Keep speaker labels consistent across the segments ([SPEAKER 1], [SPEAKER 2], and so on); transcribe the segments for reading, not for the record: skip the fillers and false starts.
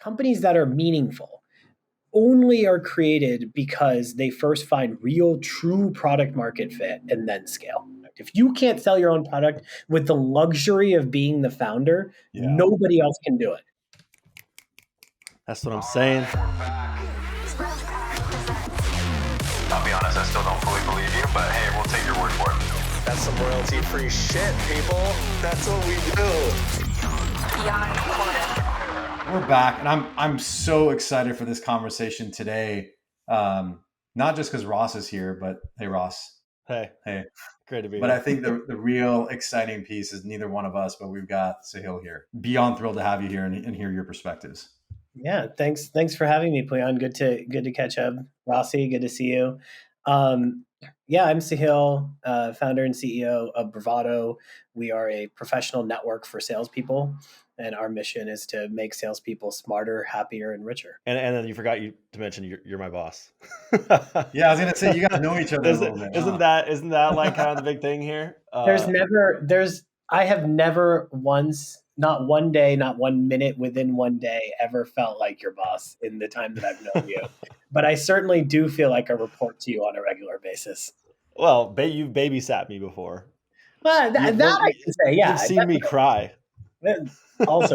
[SPEAKER 1] companies that are meaningful only are created because they first find real, true product market fit and then scale. If you can't sell your own product with the luxury of being the founder, nobody else can do it.
[SPEAKER 2] That's what I'm saying.
[SPEAKER 3] I'll be honest, I still don't fully believe you, but hey, we'll take your word for it.
[SPEAKER 4] That's some royalty-free shit, people. That's what we do.
[SPEAKER 5] Beyond Quota.
[SPEAKER 6] We're back, and I'm so excited for this conversation today. Not just because Ross is here, but hey, Ross.
[SPEAKER 2] Hey. Great to be
[SPEAKER 6] But
[SPEAKER 2] here.
[SPEAKER 6] I think the real exciting piece is neither one of us, but we've got Sahil here. Beyond thrilled to have you here and hear your perspectives.
[SPEAKER 1] Yeah, thanks for having me, Pouyan. Good to catch up. Rossi, good to see you. Yeah, I'm Sahil, founder and CEO of Bravado. We are a professional network for salespeople, and our mission is to make salespeople smarter, happier, and richer.
[SPEAKER 2] And then you forgot to mention you're my boss.
[SPEAKER 6] Yeah, I was gonna say you guys know each other a little bit.
[SPEAKER 2] Isn't that like kind of the big thing here?
[SPEAKER 1] I have never once, not one day, not 1 minute within one day, ever felt like your boss in the time that I've known you. But I certainly do feel like I report to you on a regular basis.
[SPEAKER 2] Well, you've babysat me before.
[SPEAKER 1] Well, that I can say, yeah.
[SPEAKER 2] You've seen me cry.
[SPEAKER 1] Also,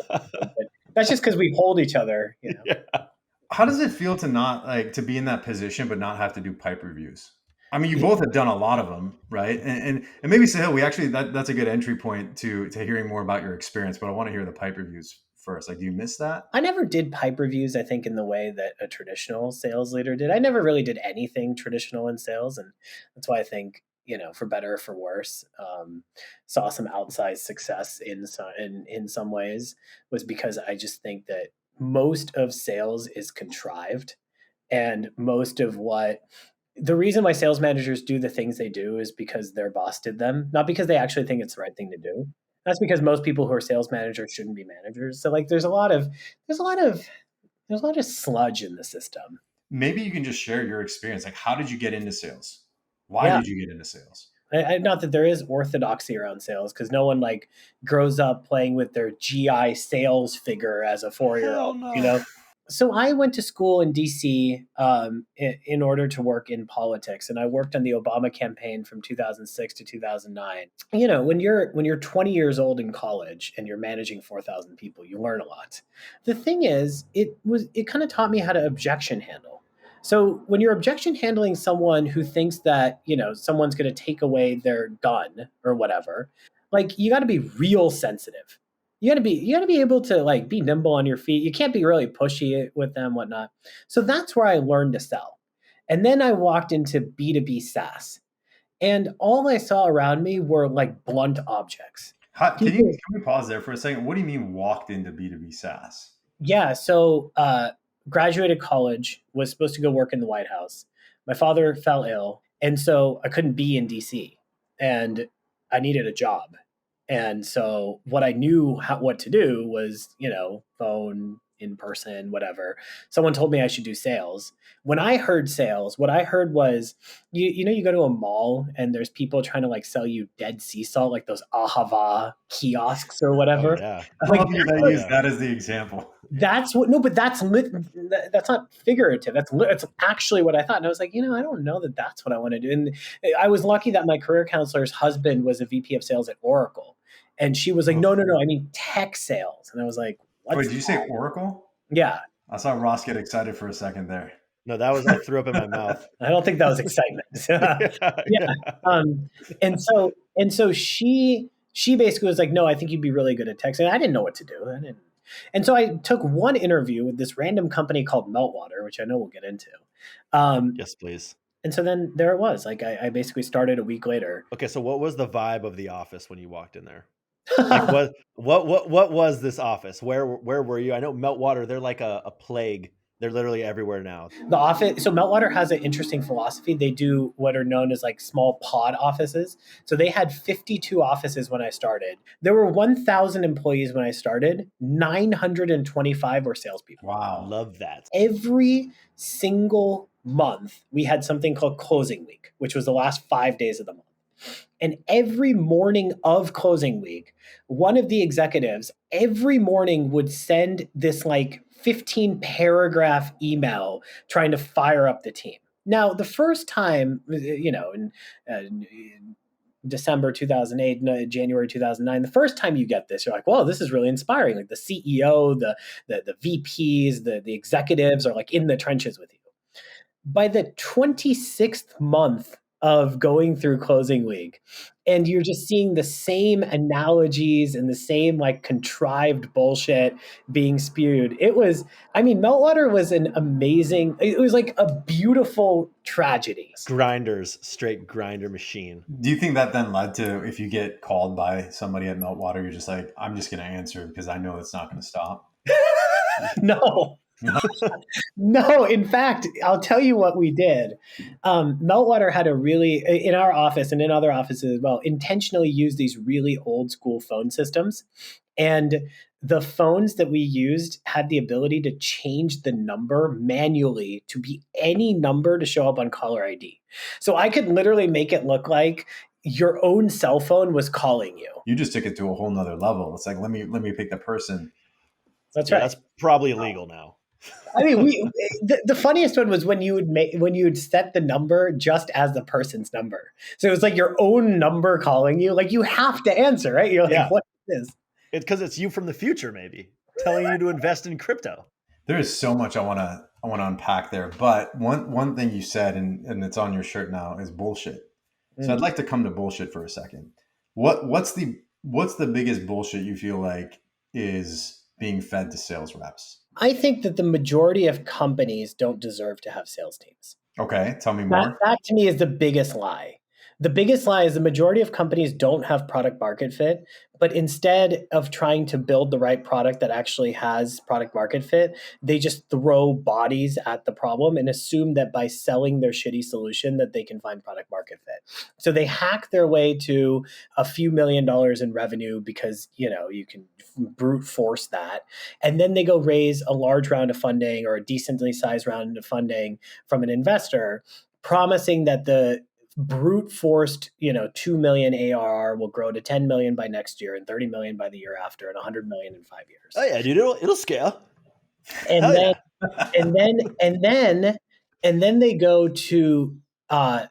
[SPEAKER 1] that's just because we hold each other. You know?
[SPEAKER 2] Yeah.
[SPEAKER 6] How does it feel to be in that position but not have to do pipe reviews? I mean, you both have done a lot of them, right? And maybe Sahil, we actually that's a good entry point to hearing more about your experience. But I want to hear the pipe reviews first. Like, do you miss that?
[SPEAKER 1] I never did pipe reviews, I think, in the way that a traditional sales leader did. I never really did anything traditional in sales. And that's why I think, for better or for worse, saw some outsized success in some ways, was because I just think that most of sales is contrived. And most of the reason why sales managers do the things they do is because their boss did them, not because they actually think it's the right thing to do. That's because most people who are sales managers shouldn't be managers. So there's a lot of sludge in the system.
[SPEAKER 6] Maybe you can just share your experience. Like, how did you get into sales? Why did you get into sales?
[SPEAKER 1] Not that there is orthodoxy around sales, because no one grows up playing with their GI sales figure as a 4-year-old,
[SPEAKER 2] no.
[SPEAKER 1] So I went to school in DC in order to work in politics, and I worked on the Obama campaign from 2006 to 2009. When you're 20 years old in college and you're managing 4,000 people, you learn a lot. The thing is, it kind of taught me how to objection handle. So when you're objection handling someone who thinks that someone's going to take away their gun or whatever, you got to be real sensitive. You gotta be able to be nimble on your feet. You can't be really pushy with them, whatnot. So that's where I learned to sell. And then I walked into B2B SaaS, and all I saw around me were blunt objects.
[SPEAKER 6] Can we pause there for a second? What do you mean walked into B2B SaaS?
[SPEAKER 1] Yeah. So graduated college, was supposed to go work in the White House. My father fell ill, and so I couldn't be in DC, and I needed a job. And so what I knew what to do was, phone, in person, whatever. Someone told me I should do sales. When I heard sales, what I heard was, you go to a mall and there's people trying to sell you dead sea salt, like those Ahava kiosks or whatever.
[SPEAKER 6] Oh, yeah. I use that as the example.
[SPEAKER 1] That's not figurative. That's actually what I thought. And I was like, I don't know that that's what I want to do. And I was lucky that my career counselor's husband was a VP of sales at Oracle. And she was like, no, I mean tech sales. And I was like, what?
[SPEAKER 6] Wait, did you say Oracle?
[SPEAKER 1] Yeah.
[SPEAKER 6] I saw Ross get excited for a second there.
[SPEAKER 2] No, that was, I threw up in my mouth.
[SPEAKER 1] I don't think that was excitement. Yeah. And so she basically was like, no, I think you'd be really good at tech. And I didn't know what to do. And so I took one interview with this random company called Meltwater, which I know we'll get into.
[SPEAKER 2] Yes, please.
[SPEAKER 1] And so then there it was. I basically started a week later.
[SPEAKER 2] Okay, so what was the vibe of the office when you walked in there? What was this office? Where were you? I know Meltwater, they're like a plague. They're literally everywhere now.
[SPEAKER 1] The office, so Meltwater has an interesting philosophy. They do what are known as small pod offices. So they had 52 offices when I started. There were 1,000 employees when I started. 925 were salespeople.
[SPEAKER 6] Wow.
[SPEAKER 2] Love that.
[SPEAKER 1] Every single month, we had something called closing week, which was the last 5 days of the month. And every morning of closing week, one of the executives every morning would send this like 15 paragraph email trying to fire up the team. Now, the first time, in December 2008, January 2009, the first time you get this, you're like, well, this is really inspiring. Like the CEO, the VPs, the executives are like in the trenches with you. By the 26th month of going through closing week, and you're just seeing the same analogies and the same like contrived bullshit being spewed. Meltwater was it was like a beautiful tragedy.
[SPEAKER 2] Grinders, straight grinder machine.
[SPEAKER 6] Do you think that then led to, if you get called by somebody at Meltwater, you're just like, I'm just going to answer because I know it's not going to stop?
[SPEAKER 1] No. No, in fact, I'll tell you what we did. Meltwater had in our office and in other offices as well, intentionally used these really old school phone systems. And the phones that we used had the ability to change the number manually to be any number to show up on caller ID. So I could literally make it look like your own cell phone was calling you.
[SPEAKER 6] You just took it to a whole nother level. It's like, let me pick the person.
[SPEAKER 1] That's right.
[SPEAKER 2] That's probably illegal now.
[SPEAKER 1] I mean, the funniest one was when you would set the number just as the person's number. So it was like your own number calling you. Like you have to answer, right? You're like, what is this?
[SPEAKER 2] It's because it's you from the future, maybe telling you to invest in crypto.
[SPEAKER 6] There is so much I want to unpack there, but one thing you said, and it's on your shirt now, is bullshit. So I'd like to come to bullshit for a second. What's the biggest bullshit you feel like is being fed to sales reps?
[SPEAKER 1] I think that the majority of companies don't deserve to have sales teams.
[SPEAKER 6] Okay, tell me more.
[SPEAKER 1] That to me is the biggest lie. The biggest lie is the majority of companies don't have product market fit, but instead of trying to build the right product that actually has product market fit, they just throw bodies at the problem and assume that by selling their shitty solution that they can find product market fit. So they hack their way to a few $1 million in revenue because, you can brute force that. And then they go raise a large round of funding or a decently sized round of funding from an investor, promising that the brute forced, 2 million ARR will grow to 10 million by next year and 30 million by the year after and 100 million in 5 years.
[SPEAKER 2] Oh yeah, dude, it'll scale.
[SPEAKER 1] And then they go to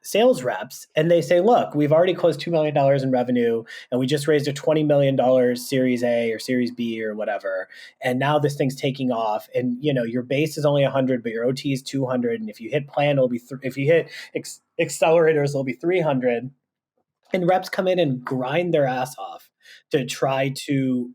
[SPEAKER 1] sales reps and they say, look, we've already closed $2 million in revenue and we just raised a $20 million Series A or Series B or whatever. And now this thing's taking off and, your base is only 100, but your OT is 200. And if you hit plan, it'll be, if you hit accelerators, it'll be 300. And reps come in and grind their ass off to try to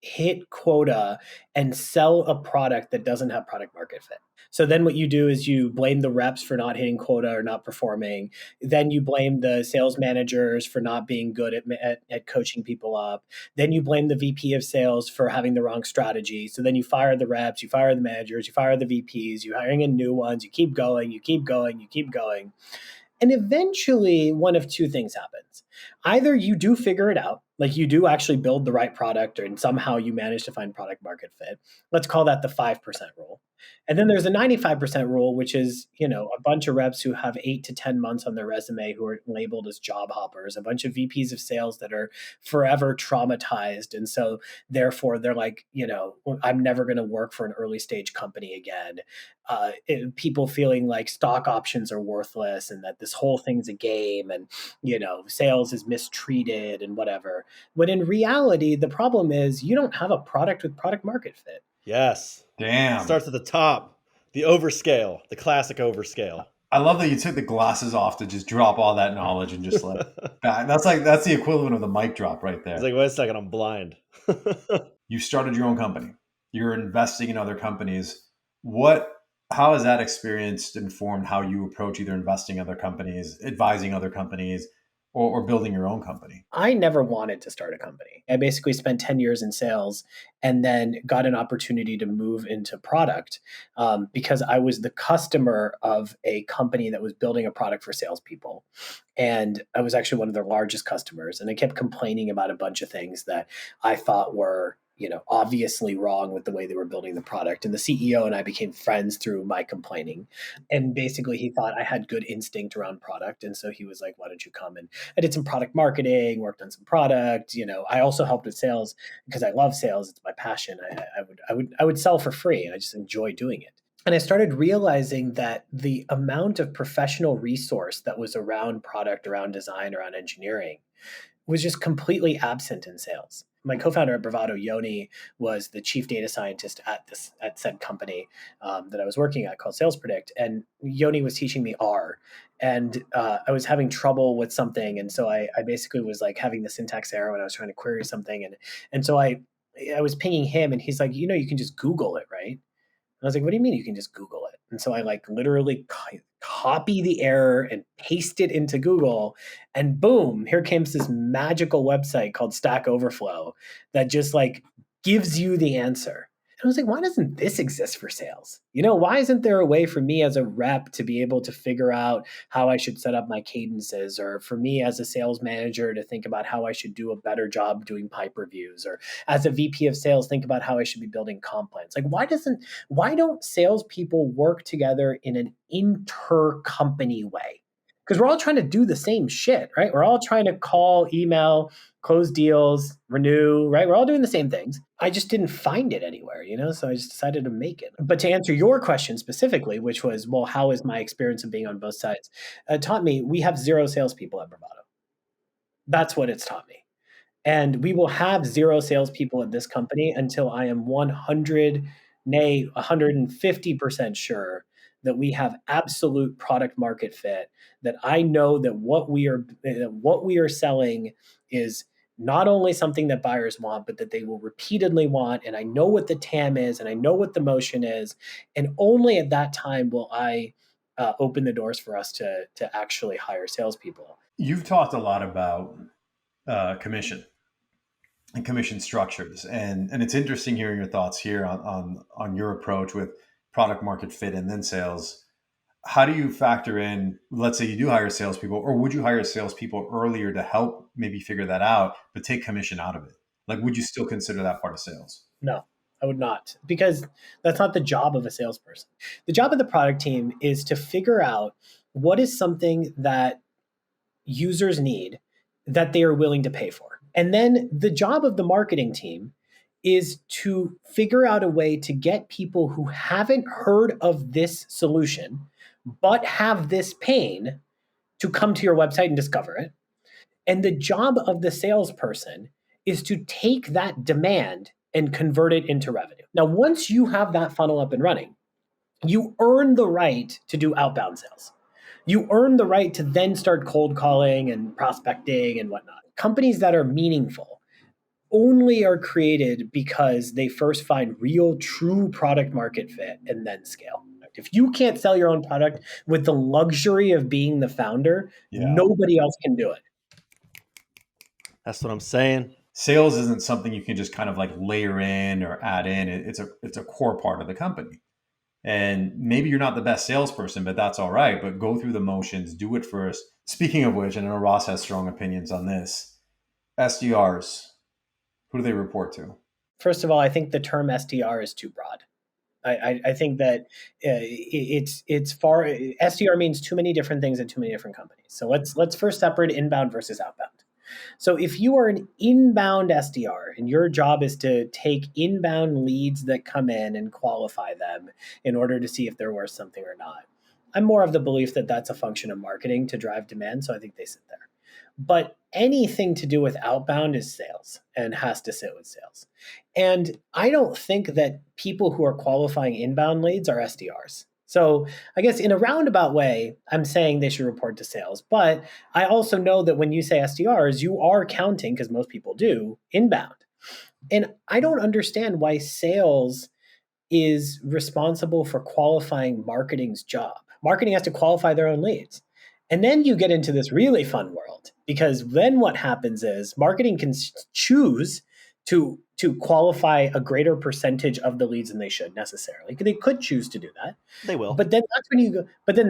[SPEAKER 1] hit quota and sell a product that doesn't have product market fit. So then what you do is you blame the reps for not hitting quota or not performing. Then you blame the sales managers for not being good at coaching people up. Then you blame the VP of sales for having the wrong strategy. So then you fire the reps, you fire the managers, you fire the VPs, you're hiring in new ones, you keep going, you keep going, you keep going. And eventually one of two things happens. Either you do figure it out, like you do actually build the right product and somehow you manage to find product market fit. Let's call that the 5% rule. And then there's a 95% rule, which is, a bunch of reps who have 8 to 10 months on their resume who are labeled as job hoppers, a bunch of VPs of sales that are forever traumatized. And so therefore they're like, I'm never going to work for an early stage company again. People feeling like stock options are worthless and that this whole thing's a game and, sales is mistreated and whatever. But in reality, the problem is you don't have a product with product market fit.
[SPEAKER 2] Yes.
[SPEAKER 6] Damn.
[SPEAKER 2] It starts at the top. The Overscale, the classic Overscale.
[SPEAKER 6] I love that you took the glasses off to just drop all that knowledge and just that's the equivalent of the mic drop right there.
[SPEAKER 2] It's like, wait a second, I'm blind.
[SPEAKER 6] You started your own company. You're investing in other companies. How has that experience informed how you approach either investing in other companies, advising other companies, or building your own company?
[SPEAKER 1] I never wanted to start a company. I basically spent 10 years in sales and then got an opportunity to move into product because I was the customer of a company that was building a product for salespeople. And I was actually one of their largest customers. And I kept complaining about a bunch of things that I thought were obviously wrong with the way they were building the product. And the CEO and I became friends through my complaining. And basically he thought I had good instinct around product. And so he was like, why don't you come? And I did some product marketing, worked on some product. I also helped with sales because I love sales. It's my passion. I would sell for free. I just enjoy doing it. And I started realizing that the amount of professional resource that was around product, around design, around engineering was just completely absent in sales. My co-founder at Bravado, Yoni, was the chief data scientist at said company that I was working at called Sales Predict. And Yoni was teaching me R. And I was having trouble with something. And so I basically was like having the syntax error when I was trying to query something. And so I was pinging him and he's like, you can just Google it, right? And I was like, what do you mean you can just Google it? And so I literally copy the error and paste it into Google, and boom, here comes this magical website called Stack Overflow that just gives you the answer. And I was like, why doesn't this exist for sales? Why isn't there a way for me as a rep to be able to figure out how I should set up my cadences, or for me as a sales manager to think about how I should do a better job doing pipe reviews, or as a VP of sales, think about how I should be building comp plans? Why don't salespeople work together in an inter-company way? Because we're all trying to do the same shit, right? We're all trying to call, email, close deals, renew, right? We're all doing the same things. I just didn't find it anywhere, so I just decided to make it. But to answer your question specifically, which was, well, how is my experience of being on both sides? It taught me we have 0 salespeople at Bravado. That's what it's taught me. And we will have 0 salespeople at this company until I am 150% sure that we have absolute product market fit, that I know that what we are selling is not only something that buyers want, but that they will repeatedly want. And I know what the TAM is, and I know what the motion is. And only at that time will I open the doors for us to actually hire salespeople.
[SPEAKER 6] You've talked a lot about commission and commission structures, and it's interesting hearing your thoughts here on your approach with product market fit and then sales. How do you factor in, let's say you do hire salespeople, or would you hire salespeople earlier to help maybe figure that out, but take commission out of it? Would you still consider that part of sales?
[SPEAKER 1] No, I would not, because that's not the job of a salesperson. The job of the product team is to figure out what is something that users need that they are willing to pay for. And then the job of the marketing team is to figure out a way to get people who haven't heard of this solution but have this pain to come to your website and discover it. And the job of the salesperson is to take that demand and convert it into revenue. Now, once you have that funnel up and running, you earn the right to do outbound sales. You earn the right to then start cold calling and prospecting and whatnot. Companies that are meaningful only are created because they first find real, true product market fit and then scale. If you can't sell your own product with the luxury of being the founder, nobody else can do it.
[SPEAKER 2] That's what I'm saying.
[SPEAKER 6] Sales isn't something you can just kind of layer in or add in. It's a core part of the company. And maybe you're not the best salesperson, but that's all right. But go through the motions, do it first. Speaking of which, and I know Ross has strong opinions on this, SDRs, who do they report to?
[SPEAKER 1] First of all, I think the term SDR is too broad. I think that it's far. SDR means too many different things at too many different companies. So let's first separate inbound versus outbound. So if you are an inbound SDR and your job is to take inbound leads that come in and qualify them in order to see if they're worth something or not, I'm more of the belief that that's a function of marketing to drive demand. So I think they sit there. But anything to do with outbound is sales and has to sit with sales. And I don't think that people who are qualifying inbound leads are SDRs. So I guess in a roundabout way, I'm saying they should report to sales. But I also know that when you say SDRs, you are counting, because most people do, inbound. And I don't understand why sales is responsible for qualifying marketing's job. Marketing has to qualify their own leads. And then you get into this really fun world, because then what happens is marketing can choose to qualify a greater percentage of the leads than they should necessarily. They could choose to do that.
[SPEAKER 2] They will.
[SPEAKER 1] But then that's when you go, but then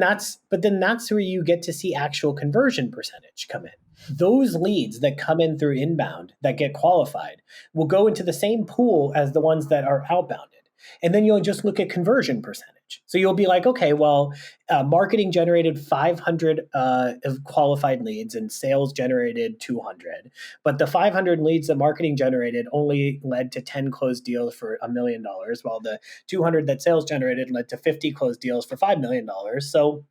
[SPEAKER 1] that's where you get to see actual conversion percentage come in. those leads that come in through inbound that get qualified will go into the same pool as the ones that are outbounded. And then you'll just look at conversion percentage. So you'll be like, okay, well, marketing generated 500 of qualified leads and sales generated 200. But the 500 leads that marketing generated only led to 10 closed deals for $1 million, while the 200 that sales generated led to 50 closed deals for $5 million. So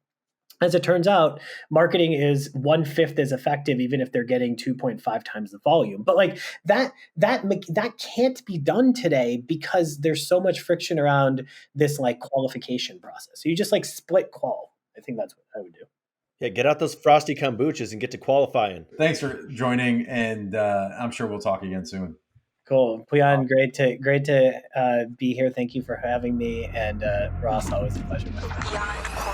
[SPEAKER 1] as it turns out, marketing is 1/5 as effective, even if they're getting 2.5 times the volume. But like that can't be done today because there's so much friction around this like qualification process. So you just like split qual. I think that's what I would do.
[SPEAKER 2] Yeah, get out those frosty kombuchas and get to qualifying.
[SPEAKER 6] Thanks for joining, and I'm sure we'll talk again soon.
[SPEAKER 1] Cool, Pouyan, great to be here. Thank you for having me, and Ross, always a pleasure.
[SPEAKER 5] Beyond